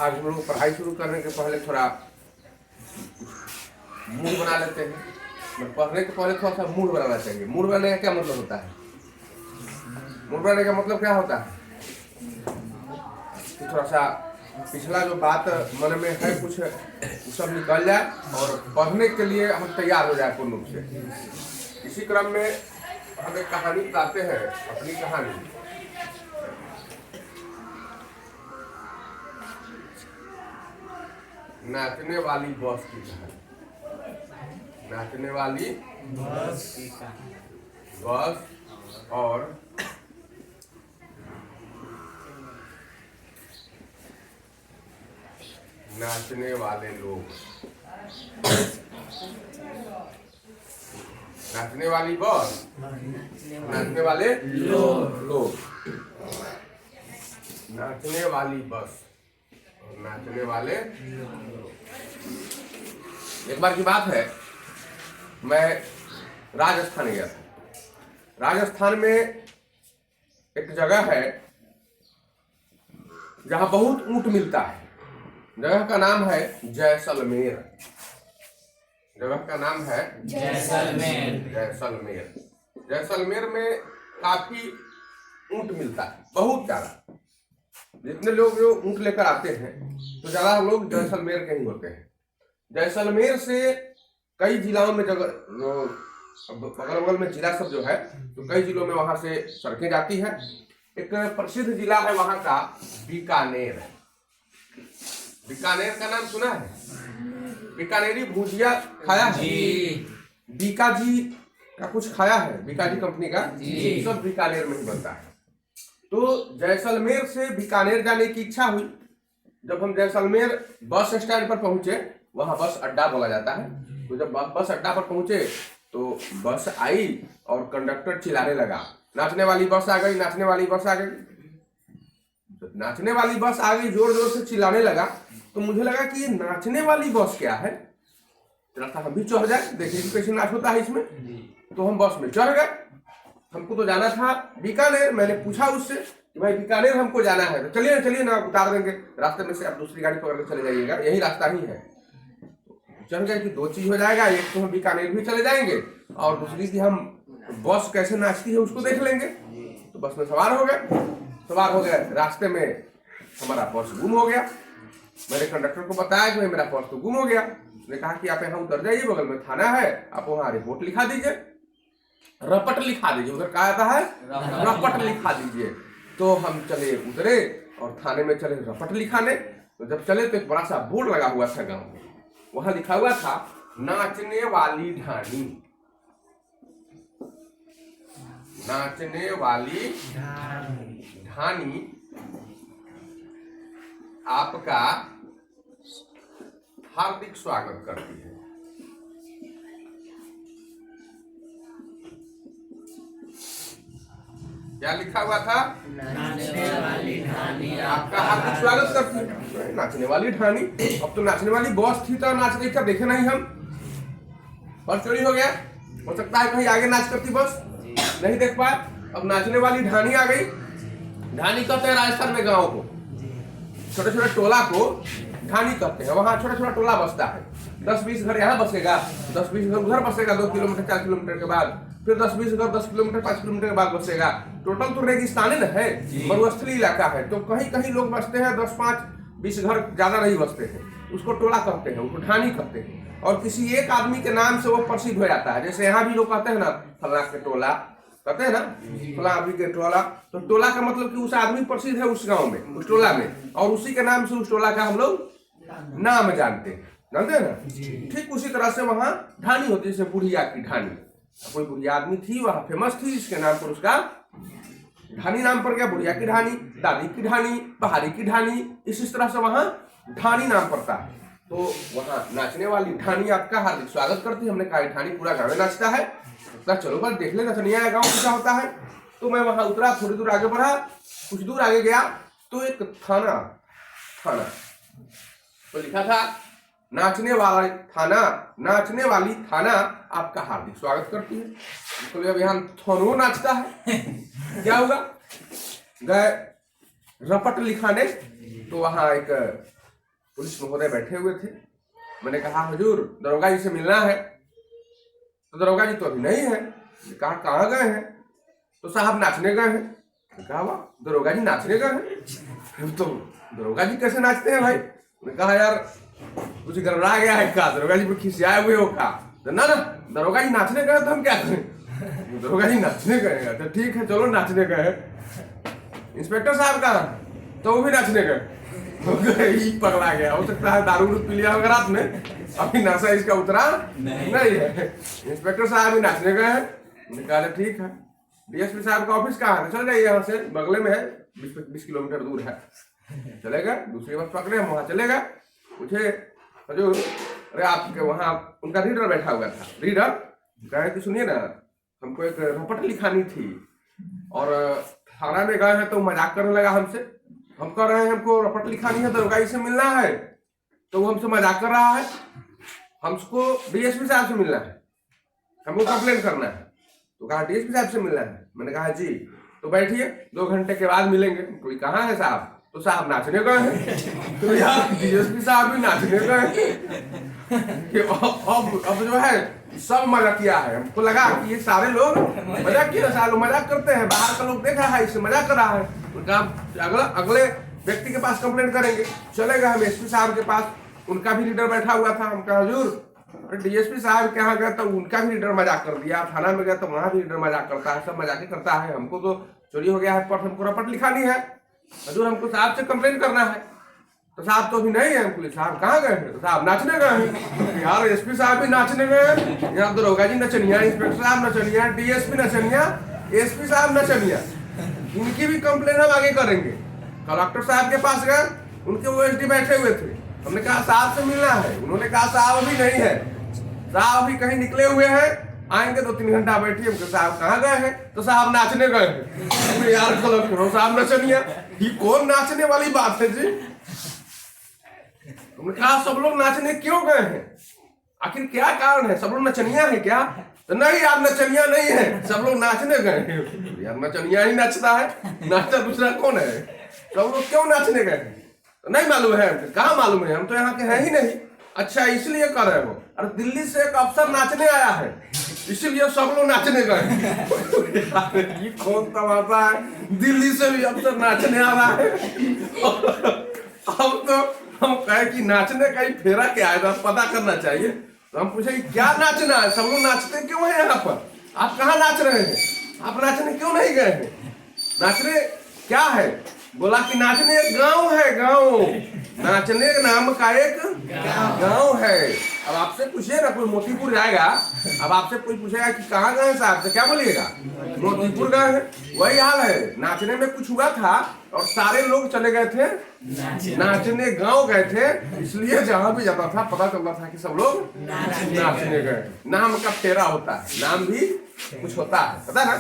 आज हम लोग पढ़ाई शुरू करने के पहले थोड़ा मूड बना लेते हैं। मतलब पढ़ने के पहले थोड़ा सा मूड बनाना चाहिए। मूड बनाने का क्या मतलब होता है? मूड बनाने का मतलब क्या होता है कि थोड़ा सा पिछला जो बात मन में है कुछ वो सब निकल जाए और पढ़ने के लिए हम तैयार हो जाए पूर्ण रूप से। इसी क्रम में हम एक कहानी बताते हैं, अपनी कहानी। नाचने वाली बस की कहानी। नाचने वाली बस की कहानी। बस और नाचने वाले लोग। नाचने वाली बस, नाचने वाले लोग। नाचने वाली बस और नाचने वाले। एक बार की बात है, मैं राजस्थान गया था। राजस्थान में एक जगह है जहां बहुत ऊंट मिलता है। जगह का नाम है जैसलमेर। जगह का नाम है जैसलमेर। जैसलमेर। जैसलमेर में काफी ऊंट मिलता है, बहुत ज्यादा। जितने लोग जो ऊंट लेकर आते हैं तो ज्यादा लोग जैसलमेर के ही होते हैं। जैसलमेर से कई जिलों में जगह बगल बगल में जिला सब जो है, तो कई जिलों में वहां से सड़कें जाती है। एक प्रसिद्ध जिला है वहां का बीकानेर। बीकानेर का नाम सुना है? बीकानेरी भुजिया खाया है? बीका जी का कुछ खाया है? बीका जी कंपनी का सब बीकानेर में ही बनता है। तो जैसलमेर से बीकानेर जाने की इच्छा हुई। जब हम जैसलमेर बस स्टैंड पर पहुंचे, वहां बस अड्डा बोला जाता है, तो जब बस अड्डा पर पहुंचे तो बस आई और कंडक्टर चिल्लाने लगा, नाचने वाली बस आ गई, नाचने वाली बस आ गई। नाचने वाली बस आ गई, जोर जोर से चिल्लाने लगा। तो मुझे लगा कि ये नाचने वाली बस क्या है, चला हम भी चढ़ जाए, देखिए कैसे नाच होता है इसमें। तो हम बस में चढ़ गए। हमको तो जाना था बीकानेर। मैंने पूछा उससे कि भाई बीकानेर हमको जाना है, तो चलिए चलिए ना, उतार देंगे रास्ते में से, आप दूसरी गाड़ी पकड़ के चले जाइएगा, यही रास्ता ही है। चल गए कि दो चीज हो जाएगा, एक तो हम बीकानेर भी चले जाएंगे और दूसरी कि हम बस कैसे नाचती है उसको देख लेंगे। तो बस में सवार हो गए। सवार हो गए, रास्ते में हमारा पर्स गुम हो गया। मैंने कंडक्टर को बताया कि मेरा पर्स तो गुम हो गया। उसने कहा कि आप यहाँ उतर जाइए, बगल में थाना है, आप वहाँ रिपोर्ट लिखा दीजिए, रपट लिखा दीजिए। उधर कहा जाता है रपट लिखा दीजिए। तो हम चले, उतरे और थाने में चले रपट लिखाने। तो जब चले तो एक बड़ा सा बोर्ड लगा हुआ था गांव में, वहां लिखा हुआ था नाचने वाली ढानी। नाचने वाली ढानी आपका हार्दिक स्वागत करती है। क्या लिखा हुआ था? नाचने वाली ढानी आपका हार्दिक स्वागत करती है। नाचने वाली ढानी। अब तो नाचने वाली बॉस थी तो नाच रही था, देखे नहीं हम। बस चोरी हो गया, हो सकता है कहीं आगे नाच करती बस, नहीं देख पाए। अब नाचने वाली ढानी आ गई। ढानी कहते हैं राजस्थान में गाँव को, छोटे छोटे टोला को ढानी कहते हैं। वहाँ छोटा छोटा टोला बसता है, 10-20 घर यहाँ बसेगा, 10-20 घर उधर बसेगा, 2 किलोमीटर 4 किलोमीटर के बाद, फिर 10-20 घर 10 किलोमीटर 5 किलोमीटर के बाद बसेगा। टोटल तो रेगिस्तानी न है, मरुस्थली इलाका है, तो कहीं कहीं लोग बसते हैं, 10-5-20 घर ज्यादा नहीं बसते हैं, उसको टोला कहते हैं, उसको ढानी कहते हैं। और किसी एक आदमी के नाम से वो प्रसिद्ध हो जाता है। जैसे यहाँ भी लोग कहते हैं ना फला के टोला, कहते हैं ना फला आदमी के टोला, तो टोला का मतलब कि उस आदमी प्रसिद्ध है उस गांव में, उस टोला में, और उसी के नाम से उस टोला का हम लोग नाम जानते हैं ना। ठीक उसी तरह से वहां ढानी होती है, जैसे बुढ़िया की ढानी, कोई बुढ़िया आदमी थी वहां फेमस थी, इसके नाम पर उसका ढानी नाम पड़ गया। बुढ़िया की ढानी, दादी की ढानी, पहाड़ी की ढानी, इस तरह से वहां ढानी नाम पड़ता है। तो वहां नाचने वाली ढानी आपका हार्दिक स्वागत करती है। हमने कहा ढानी पूरा गाँव नाचता है, तो चलो बस देख लेना चनिया गाँव क्या होता है। तो मैं वहां उतरा, थोड़ी दूर आगे बढ़ा, कुछ दूर आगे गया तो एक थाना तो लिखा था नाचने वाला थाना, नाचने वाली थाना आपका हार्दिक स्वागत करती है। तो अब यहाँ थानो नाचता है, क्या होगा? गए रपट लिखाने, तो वहां एक पुलिस महोदय बैठे हुए थे। मैंने कहा हुजूर दरोगा जी से मिलना है। तो दरोगा जी तो अभी नहीं है। कहा कहाँ गए हैं? तो साहब नाचने गए हैं। कहा वाह, दरोगा जी नाचने गए हैं? तो दरोगा जी कैसे नाचते हैं भाई? मैंने कहा यार कुछ गड़बड़ा गया है का? दरोगा जी पर खिसियाए हुए हो का? तो ना दरोगा जी नाचने गए तो हम क्या करें? दरोगा जी नाचने गए तो ठीक है चलो नाचने गए। इंस्पेक्टर साहब कहाँ? तो वो भी नाचने गए। पकड़ा गया। हो सकता है दारू पी लिया होगा रात में, अभी नशा इसका उतरा नहीं है। इंस्पेक्टर साहब भी नाचने गए हैं। मैंने कहा ठीक है। डीएसपी साहब का ऑफिस कहाँ है? चल जाइए यहाँ से, बगले में है, 20 किलोमीटर दूर है। चलेगा, दूसरी बस पकड़े हम वहाँ चलेगा। पूछे हजूर अरे आपके वहाँ उनका रीडर बैठा हुआ था। रीडर कहे कि सुनिए ना हमको एक रपट लिखानी थी और थाना में गए हैं तो मजाक करने लगा हमसे। हम कह रहे हैं हमको रपट लिखानी है, दरोगा से मिलना है, तो वो हमसे मजाक कर रहा है। हमको डीएसपी साहब से मिलना है, हमको कंप्लेन करना है। तो कहा डीएसपी साहब से मिलना है। मैंने कहा जी। तो बैठिए 2 घंटे के बाद मिलेंगे। कोई कहाँ है साहब? तो साहब नाचने गए हैं। तो यार डीएसपी साहब भी नाचने गए। अब जो है सब मजा किया है। हमको लगा कि ये सारे लोग मजाक किए, सारे लोग मजाक करते हैं, बाहर का लोग देखा है इससे मजाक कर रहा है। उनका अगले व्यक्ति के पास कंप्लेंट करेंगे। चले गए हम एसपी साहब के पास, उनका भी लीडर बैठा हुआ था। हम कहा हुजूर डीएसपी साहब के यहाँ गए तो उनका भी लीडर मजाक कर दिया, थाना में गए तो वहाँ भी लीडर मजाक करता है, सब मजाक करता है। हमको तो चोरी हो गया है, पर हमको रपट लिखानी है हजूर, हमको साहब से कंप्लेन करना है। तो साहब तो अभी नहीं है। पुलिस साहब कहाँ गए हैं? तो साहब नाचने गए हैं। यार एसपी साहब भी नाचने गए, यहाँ दरोगा जी नचनिया, इंस्पेक्टर साहब नचनिया, डीएसपी नचनिया, एसपी साहब नचनिया। इनकी भी कंप्लेन हम आगे करेंगे। कलेक्टर साहब के पास गए, उनके ओएसडी बैठे हुए थे। हमने कहा साहब से मिलना है। उन्होंने कहा साहब अभी नहीं है, साहब अभी कहीं निकले हुए हैं, आएंगे 2-3 घंटा बैठिए। साहब कहाँ गए हैं? तो साहब नाचने गए हैं। यार कलेक्टर साहब नचनिया, ये कौन नाचने वाली बात है जी? हमने कहा सब लोग नाचने क्यों गए हैं? आखिर क्या कारण है? सब लोग नचनिया है क्या? तो नहीं यार नचनिया नहीं है, सब लोग नाचने गए हैं। यार नचनिया ही नाचता है, नाचता दूसरा कौन है? सब लोग क्यों नाचने गए हैं? तो नहीं मालूम है। कहाँ मालूम है? हम तो यहाँ के हैं ही नहीं। अच्छा इसलिए कर रहे हो? अरे दिल्ली से एक अफसर नाचने आया है, इसीलिए सब लोग नाचने गए। ये कौन तमाशा है? दिल्ली से भी अफसर नाचने आ रहा है। अब तो हम कहे कि नाचने का ही फेरा क्या है, तो पता करना चाहिए। तो हम पूछे क्या नाचना है? सब लोग नाचते क्यों है यहाँ पर? आप कहाँ नाच रहे हैं? आप नाचने क्यों नहीं गए हैं? नाचने क्या है? बोला कि नाचने एक गांव है, गांव, नाचने नाम का एक गांव है। अब आपसे पूछिए ना, कोई मोतीपुर जाएगा, अब आपसे कोई पूछेगा कि कहाँ गए साहब, तो क्या बोलिएगा? मोतीपुर गए हैं। वही हाल है, नाचने में कुछ हुआ था और सारे लोग चले गए थे नाचने, गांव गए थे, इसलिए जहां भी जाता था पता चलता था कि सब लोग नाचने गए। नाम का फेरा होता है, नाम भी कुछ होता है, पता ना।